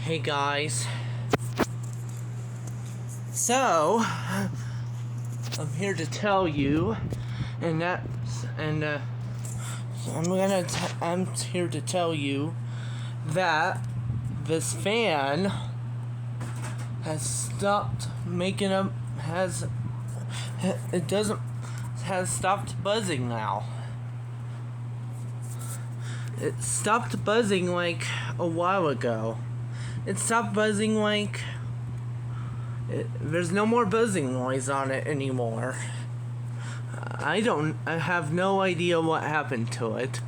Hey guys, so I'm here to tell you, I'm here to tell you that this fan has stopped has stopped buzzing now. It stopped buzzing like a while ago. It stopped buzzing there's no more buzzing noise on it anymore. I have no idea what happened to it.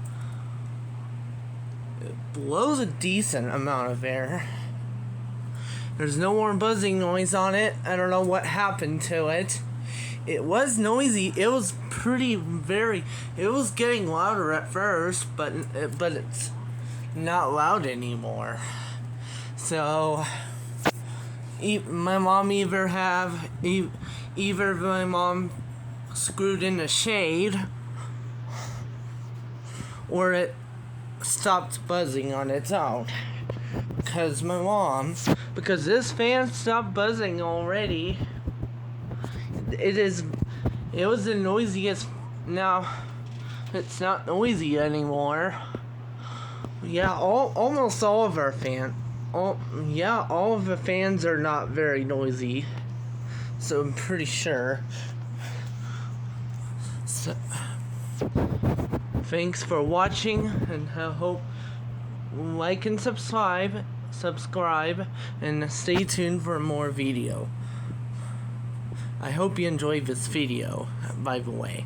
It blows a decent amount of air. There's no more buzzing noise on it. I don't know what happened to it. It was noisy. It was it was getting louder at first, but it's not loud anymore. So my mom either my mom screwed in the shade, or it stopped buzzing on its own. Because this fan stopped buzzing already. It was the noisiest. Now it's not noisy anymore. Yeah, almost all of our all of the fans are not very noisy, so I'm pretty sure. So, thanks for watching, and I hope like and subscribe, and stay tuned for more video. I hope you enjoyed this video, by the way.